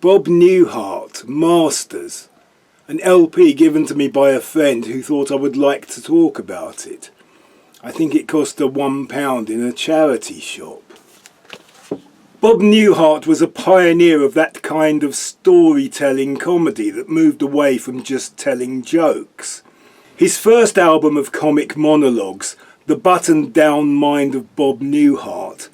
Bob Newheart, Masters, an LP given to me by a friend who thought I would like to talk about it. I think it cost her £1 in a charity shop. Bob Newhart was a pioneer of that kind of storytelling comedy that moved away from just telling jokes. His first album of comic monologues, The Buttoned-Down Mind of Bob Newhart,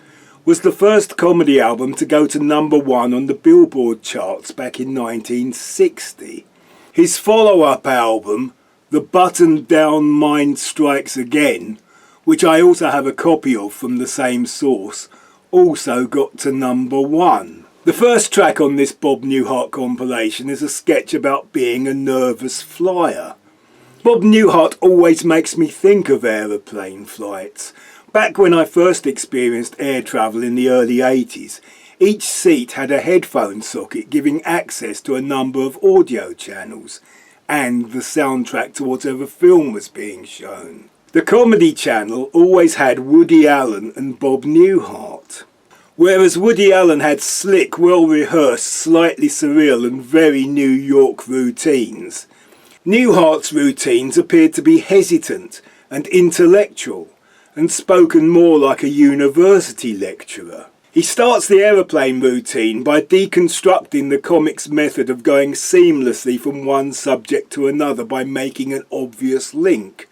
was the first comedy album to go to #1 on the Billboard charts back in 1960. His follow-up album, The Buttoned-Down Mind Strikes Again, which I also have a copy of from the same source, also got to #1. The first track on this Bob Newhart compilation is a sketch about being a nervous flyer. Bob Newhart always makes me think of aeroplane flights. Back when I first experienced air travel in the early 80s, each seat had a headphone socket giving access to a number of audio channels and the soundtrack to whatever film was being shown. The comedy channel always had Woody Allen and Bob Newhart. Whereas Woody Allen had slick, well-rehearsed, slightly surreal and very New York routines, Newhart's routines appeared to be hesitant and intellectual and spoken more like a university lecturer. He starts the aeroplane routine by deconstructing the comic's method of going seamlessly from one subject to another by making an obvious link,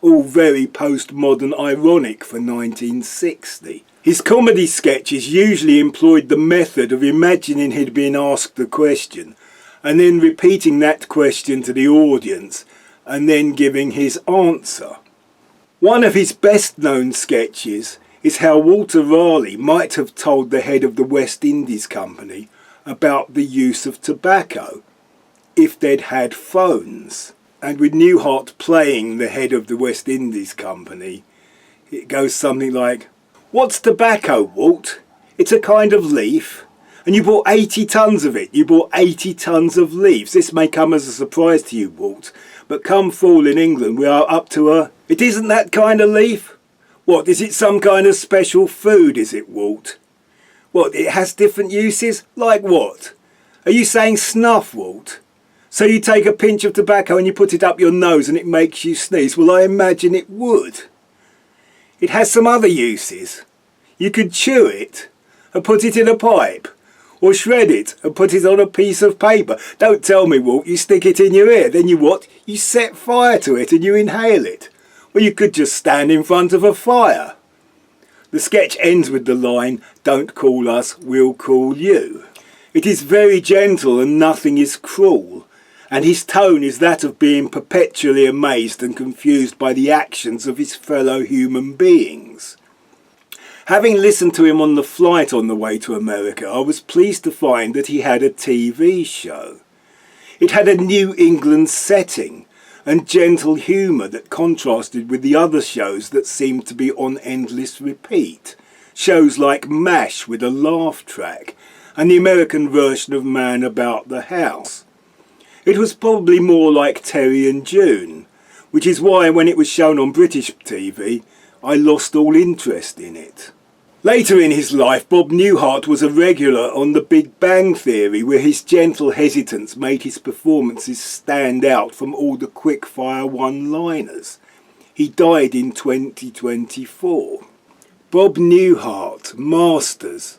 all very postmodern ironic for 1960. His comedy sketches usually employed the method of imagining he'd been asked a question and then repeating that question to the audience and then giving his answer. One of his best known sketches is how Walter Raleigh might have told the head of the West Indies Company about the use of tobacco if they'd had phones. And with Newhart playing the head of the West Indies Company, it goes something like, "What's tobacco, Walt? It's a kind of leaf. And you bought 80 tons of it. You bought 80 tons of leaves. This may come as a surprise to you, Walt, but come fall in England we are up to a... It isn't that kind of leaf? What, is it some kind of special food, is it, Walt? What, it has different uses? Like what? Are you saying snuff, Walt? So you take a pinch of tobacco and you put it up your nose and it makes you sneeze? Well, I imagine it would. It has some other uses. You could chew it and put it in a pipe, or shred it and put it on a piece of paper. Don't tell me, Walt, you stick it in your ear, then you what? You set fire to it and you inhale it. Well, you could just stand in front of a fire. The sketch ends with the line, "Don't call us, we'll call you." It is very gentle and nothing is cruel, and his tone is that of being perpetually amazed and confused by the actions of his fellow human beings. Having listened to him on the flight on the way to America, I was pleased to find that he had a TV show. It had a New England setting and gentle humour that contrasted with the other shows that seemed to be on endless repeat. Shows like MASH with a laugh track and the American version of Man About the House. It was probably more like Terry and June, which is why when it was shown on British TV, I lost all interest in it. Later in his life, Bob Newhart was a regular on The Big Bang Theory, where his gentle hesitance made his performances stand out from all the quick-fire one-liners. He died in 2024. Bob Newhart, Masters.